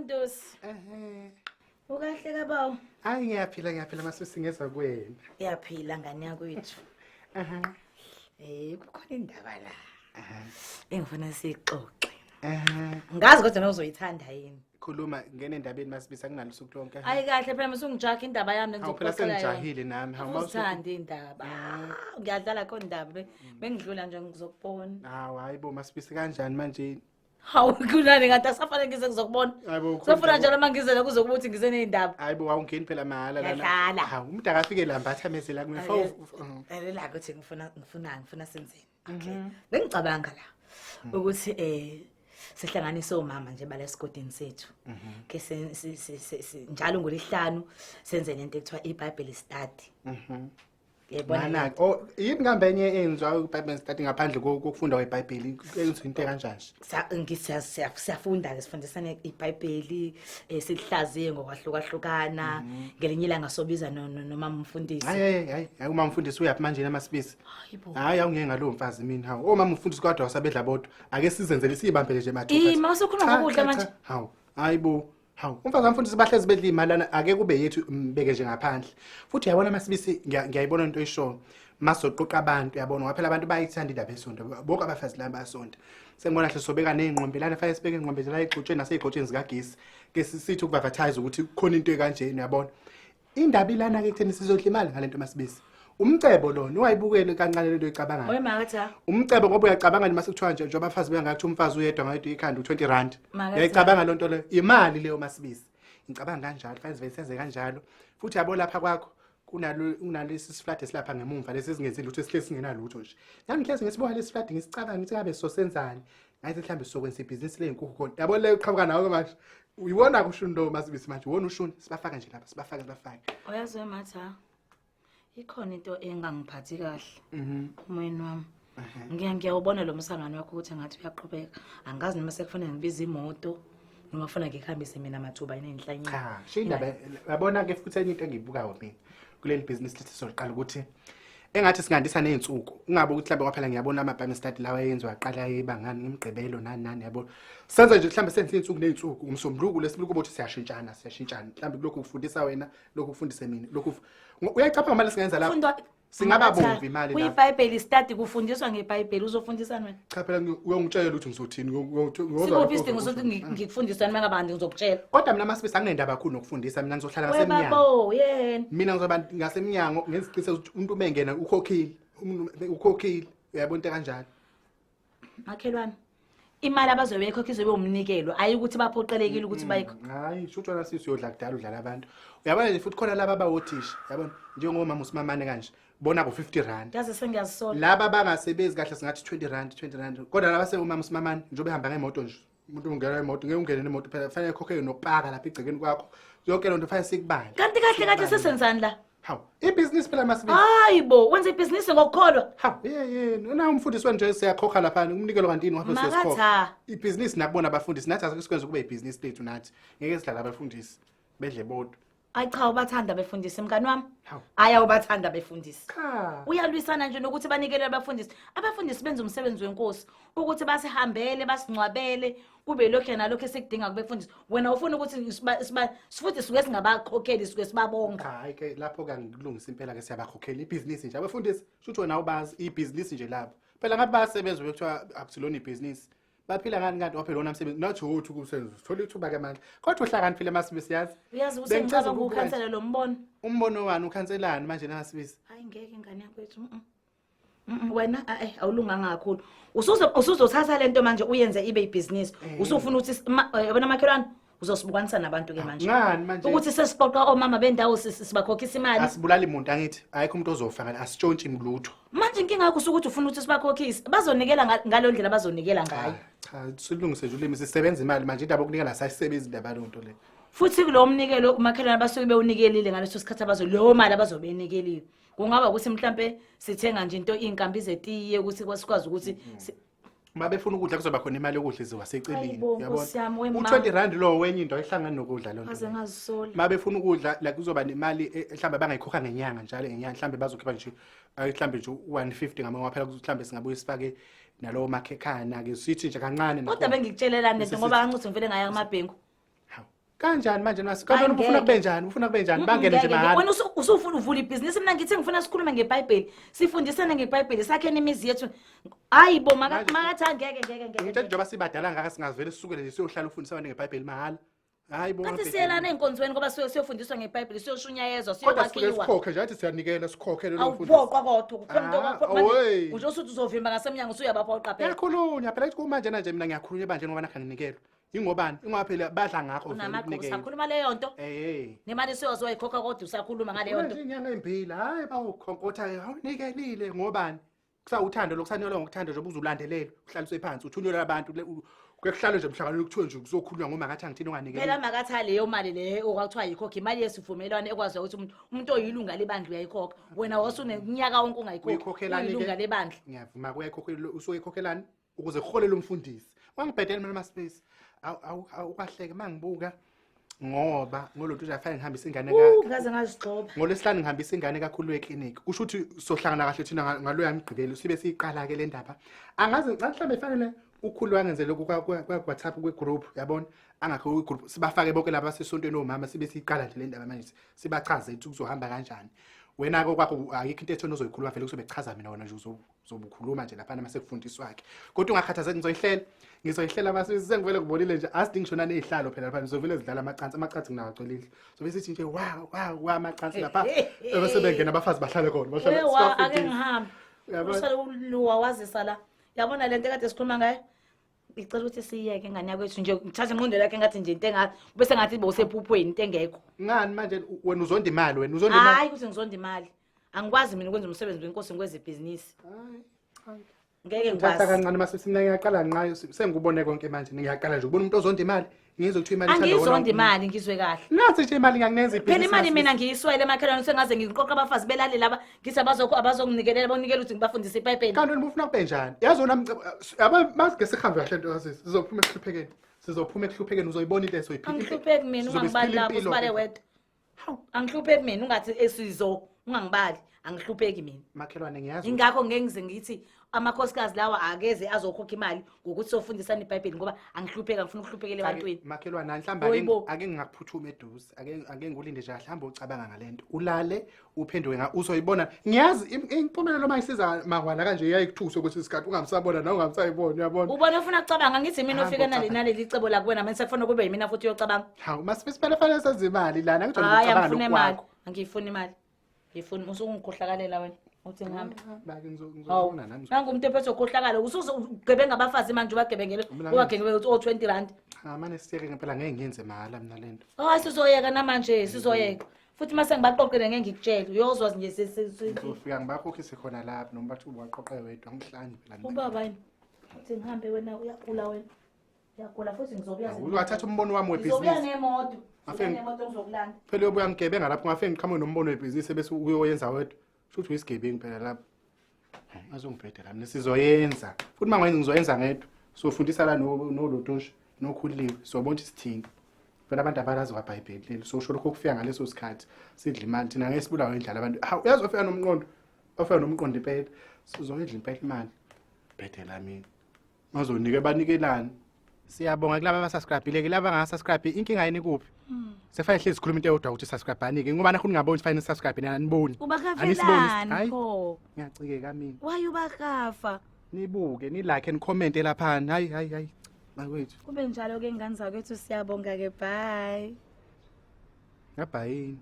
Ndosi. Ukahle kabawo? Hayi ngiyaphila masisi ngeza kwena. Yaphila ngani yakwethu. Kukhona indaba la. Engifuna sixoxe. Ngazi kodwa nawuzoyithanda yini. Khuluma ngene endabeni masibisa kunalo suku lonke. Hayi kahle phela masungijaka indaba yami ngizoxoxela. Phela sengijahile nami. Awusithanda indaba. Ngiyadlala khona indaba bengidlula nje ngizokubona. Hayibo masibisa kanjani manje? Hawu kunani ngathi asafanele ngize ngizokubona. Sofuna njalo mangizela kuzokuthi ngize neindaba. Hayibo awungeni phela mahala lana. Yadlala. Hawu umuntu akafike lamba athamezela kumefo. La ukuthi ngifuna senzeni. Okay. Bengicabanga la ukuthi sihlanganise omama nje bala esigodini sethu. Ke njalo ngolesihlanu senze lento ekuthiwa iBible study. Yebona yini ngambenye enzwa iBible study ngaphandle kokufunda kweBhayibheli enziwe into kanjani? Siyafunda ke sifundisane iBhayibheli sihlaziye ngokwahlukahlukana ngelinye ilanga sobiza noma umfundisi. Hayi uma umfundisi uyapi manje namasibisi? Hayi awungeke ngalo mfazi mina hawo uma umfundisi kodwa wasabedla bodwa ake sizenzele sibambele nje mathupha. Mawusukhuluma ngokuhle manje. Hayibo. Hawu umfazi wamfundisi bahlezi bedla imali ake kube yethu mbeke nje ngaphandle. Futhi uyabona masibisi ngiyayibona into eshoyo. Masoqoqa abantu uyabona ngoba phela abantu bayithanda indaba esonto. Bonke abafazi laba basonto. Sengibona hle sobeka nezingqombelana fanele sibeke ingqombezela igxotsheni naseyigxotsheni zikagesi. Ke sithi ukuadvertise ukuthi kukhona into ekanjeni uyabona. Indaba ilana ke kutheni sizodla imali ngalento masibisi. Umcebo lona wayibukele kancane lento ecabangayo. Oye makatha. Umcebo ngoba uyacabanga nje masekuthiwa nje abafazi bengathi umfazi uyedwa ngayedwa ikhanda u20 rand. Uyayicabanga lonto le imali leyo masibisi. Ngicabanga kanjalo fanele sive senze kanjalo. Futhi yabo lapha kwakho kunalesi siflat esilapha ngemumva lesi singenzi lutho esihlezi singenalutho nje. Nami ngihlezi ngisibuka lesi flat ngisicabanga ngithi ngabe sosenzani. Ngathi mhlambe sokwenza ibhizinisi lezinkukhu khona. Yabo le uqhamuka nawe manje. Uyibona kushundo masibisi manje wona ushuni sibafaka nje lapha sibafake. Oyazi matha. Ikhona into engangiphathi kahle. Umoyeni wami. Ngiyawubona lo msangano wakho ukuthi ngathi uyaqhubeka. Angazi noma sekufanele ngibize imoto noma kufanele ngikhambise mina mathuba enenhlanyeni. Cha, shindaba yabona ke futhi enye into engiyibukayo mina kuleli business lethi soqala ukuthi engathi singandisa nezinsuku. Ungabe ukuthi mhlambe kwaphela ngiyabona ama-Bible study lawa yenzwa aqala ebangani imigqibelo nani yabo. Senza nje mhlambe senze izinsuku nezinsuku umsombuluko lesibili kubothi siyashintshana. Mhlambe lokho kufundisa wena, lokho kufundise mina, lokho uyacapha mali singenza lapha. Singaba bomvi imali la. KwiBhayibheli study kufundiswa ngeBhayibheli uzofundisana wena. Cha phela uyongitshela ukuthi ngizothini Sikuphi isidingo sokuthi ngikufundisane mangabandi ngizokutshela. Kodwa mina masibisi anginendaba kakhulu nokufundisa mina ngizohlala ngasemnyango. Yebo yena. Mina ngizoba ngasemnyango ngeziqiniso ukuthi umuntu umengena ukhokhile uyabona into kanjalo. Makhelwane. Imali abazobe bekhokha izobe umnikelo ayi ukuthi baphoqelekile ukuthi bayikho. Hayi shutho la sisi uyodla kudala udlala abantu. Uyabona nje futhi khona laba abawothisha yabona njengomama uSimamane kanje bona ku 50 rand. Yazi sengiyazisola. Laba bangasebenzi kahle singathi 20 rand. Kodwa laba seumama uSimamane njobe ehamba ngemoto nje. Umuntu ungena emoto ngeke ungene nemoto phela fanele ekhokhe nokupaka lapha egcekeni kwakho. Yonke lonto fanele sikubale. Kanti kahle sesenzani la? Hawu, ibusiness phela masibisi. Hayibo, wenza ibusiness ngokukholwa. Hawu, na umfundisi wanje siyakhokha lapha umnikelo kantini waphela sesikhokha. Ibusiness nakubona abafundisi nathi asikwenza kube ibusiness lethu nathi. Ngeke sidlala abafundisi bedle bodwa. Ayi cha ubathanda befundisi mngani wami. Aya ubathanda befundisi. Cha. Uyalwisana nje nokuthi banikele abafundisi. Abafundisi benza umsebenzi wenkosi ukuthi basihambele, basingcwabele, kube lokho nalokho esikudinga kubefundisi. Wena ufuna ukuthi sifuthi suke singabakhokheli suke sibabonga. Hayi ke lapho ke ngikulungisa impela ke siyabakhokhela ibusiness nje. Abafundisi shutho wena ubazi ibusiness nje lapho. Phela ngabe basebenza bekuthiwa akusilona ibusiness. Baphila ngani kanti waphela wona umsebenzi nathi uthi ukusenza uthola ithuba ke manje kodwa uhlakaniphile masibisi yazi ukuthi ngicabanga ukukhansela lo umbono wani ukhanselani manje namasibisi hayi ngeke ingane yakwethu wena awulunganga kakhulu usuzothatha lento manje uyenze ibe ibusiness usufuna ukuthi yabona makhelwane uzosibukanisa nabantu ke manje ngani manje ukuthi sesiqoqa omama bendawo sibakhokhisa imali asibulali umuntu angithi ayikho umuntu ozofa ngale asitshontshi imlutho manje inkinga yakho ukuthi ufuna ukuthi sibakhokhise bazonikela ngalo ndlela bazonikela ngayo cha silungise nje ulimi sisebenza imali manje indaba okunikela sayisebenza indaba lonto le futhi kulo mnikelo umakhelwane basuke bewunikelile ngaleso sikhathi leyo mali abazobe enikelile kungaba ukuthi mhlambe sithenga nje into inkambi zetiye ukuthi kwasikwazi ukuthi mabefuna ukudla kuzoba khona imali yokudla iziwaseceleni yabona u20 rand lo wenye into ayihlangana nokudla lonto aze ngazisola mabefuna ukudla la kuzoba nemali mhlambe bangayikhokha ngenyanga njalo ngenyanga mhlambe bazokhipha nje mhlambe nje 150 ngama phela mhlambe singabuye sifake nalowo makhekhana ke sithi nje kancane kodwa bengikutshelela nento ngoba kancuthi ngivele ngaya kumabhengu Kanjani manje kanjani ufuna kube njani bangene nje mahhala. Wena usufuna uvula ibhizinisi mina ngithi ngifuna sikhulume ngeBhayibheli sifundisane ngeBhayibheli sakheni imizi yethu hayibo makathi ngeke ngithe njengoba sibadala ngaka singazivele sisukele nje siyohlala ufundisa abantu ngeBhayibheli mahhala hayibo kanti siyelana enkonzweni ngoba siyofundiswa ngeBhayibheli siyoshunyayezwa kodwa siyokwakhiwa sikhokhe nje athi siyanikela sikhokhele lo mfundisi awuphoqa kodwa kukhona into kakho manje nje usuthi uzovimba ngasemnyango usuyabaphoqa phela yakhulunywa phela kuthi manje nje mina ngiyakhulunywa ebanje ngoba nakha nginikelo ingobani ingoba phela badla ngakho unamakhosi sakhuluma leyo nto nemali siyozoyikhokha kodwa usakhuluma ngale yonto manje inyanga emphila hayi bawukhonkotha awunikelile ngobani kusawuthando lokusanyelwa ngokuthanda nje ubuzulandelela uhlaliswe phansi uthunyelwa abantu kuyakuhlala nje emhlangano kuthiwe nje kuzokhulunywa ngoma ngathi angithini unganikeli phela makathi leyo mali le okwakuthiwa yikhokha imali yesivumelwano ekwazi ukuthi umuntu oyilunga lebandla uyayikhokha wena wasunenyaka wonke ungayikhokha ilunga lebandla ngiyavuma kuyayikhokha usoyikhokhelani ukuze kuholele umfundisi wangibhedela mina maspace awukahleke mangibuka ngoba ngolonto uyafanele ngihambisa ingane ngaze ngazigxoba ngolesihlanu ngihambisa ingane kakhulu eklinik kusho ukuthi sohlangana kahle thina ngalo yamgqibelo sibe siyiqala ke le ndaba angazi mhlawumbe efanele ukhulu wangenze lokhu kwa WhatsApp kwe group yabona angakho kwe group sibafake bonke laba sesontweni omama sibe siyiqala nje le ndaba manje sibachaze ukuthi kuzohamba kanjani wena ke kwakho ayikho into ethona ozoyikhuluma vele kuzobe chaza mina wena nje uzobukhuluma nje lapha mase kufundiswa wakhe kodwa ungakhathazeki ngizoyihlela mase sengivele kubonile nje asidingi shona nezihlalo phela lapha ngizovele zidlala amacansi nginawacolile sobe sithi nje wow amacansi lapha bese bengena abafazi bahlale khona bahlala ake ngihambe usale uluwa wazisa la yabona lento ekade sikhuluma ngayo ngicela ukuthi siyeke ngane yakwethu nje ngithathe ingqondo lakhe ngathi nje into engathi bese ngathi bosephuphweni into engekho ngani manje wena uzonda imali hayi ukuthi ngizonda imali angikwazi mina ukwenza umsebenzi wenkosi ngikwenza ibhizinisi hayi ngeke ngithatha kancane mase simna ngiyaqala nqayo sengikubone konke manje ngiyaqala nje ubona umuntu ozonda imali ngizokuthiwa imali ithanda wona angizonda imali ngizwe kahle nathi nje imali ngiyangenza ibhizinisi phela imali mina ngiyiswele emakhelwane sengaze ngiqoqa abafazi belale laba ngithi abazonginikelela bonikela ukuthi ngibafundise iBhayibheli kanti wena ufuna kube njani yazona masike sikhambe kahle into yasisi sizophuma ekhluphekeni uzoyibona into esoyiphila angihlupheki mina ungangibali lapho sibale wedwa angihlupheki mina ungathi esizo ungangibali angihlupheki mina makhelwane ngiyazi ingakho ngeke ngize ngithi amakhosikazi lawa akeze azokhokha imali ngokuthi sofundisana iBhayibheli ngoba angihlupheka ngifuna ukuhluphekela ebantwini makhelwane mhlamba ake ngingakuphuthuma eduze ake ngulinde nje kahle hamba ucabanga ngalento ulale uphenduke uzoyibona ngiyazi impumelelo mayisiza mahwana kanje iyayikuthuse ukuthi isikhathi ungamsabona na ungamsayibona uyabona ubona ufuna ukucabanga ngithi mina ufike naleli licebo la kuwena manje sekufona kube yimina futhi uyocabanga hawu masifisiphala fanele senze imali lana ngijona ukucabanga lokho angifuni imali ngifuni usungikhohlakalela wena uthi ngihambe bake ngizobona nami nangu umuntu ephethwe ukhohlakala usugebenga abafazi manje ubagebengele uwagebengele o20 rand manje siyeke ngempela ngeke ngiyenze mahala mina lento sizoyeka namanje sizoyeka futhi mase ngibaqoqele ngeke ngikutshela uyozwa nje sizofika ngibakhokhise khona lapha noma bathi ubaqoqe wedwa ngihlanje phela ubaba yini uthi ngihambe wena uyagula futhi ngizobuya uzathatha umbono wami webhizinisi ngizobuya nemoto ngizokulanda phela uyobuya ngigebenga lapho ngafike ngiqhamuke nombono webhizinisi bese uyoyenza wedwa futhi uyisigebengu phela lapho azongibhedela mina sizoyenza futhi mangayenza ngizoyenza ngedwa sofundisa la nolotosha nokhuliwe sobona isithingi phela abantu abalazi kwaBhayibheli leli sosho lokho kufika ngaleso sikhathi sidla imali thina ngesibulawa indlala abantu uyazi ofika nomqondo impela sizoyidla impela imali bhedela mina mazonike banikelani siyabonga kulabo abasubscribe ke laba angasubscribe inkinga yini kuphi sefanele hlezi sikhuluma into eyodwa ukuthi subscribe anike ngoba nakho ningaboni fanele subscribe nina niboni ubakafelani pho ngiyacikeka mina why ubakafa nibuke ni like and comment lapha hayi bakwethu kube njalo ke ingane zakwethu siyabonga ke bye ngabhayini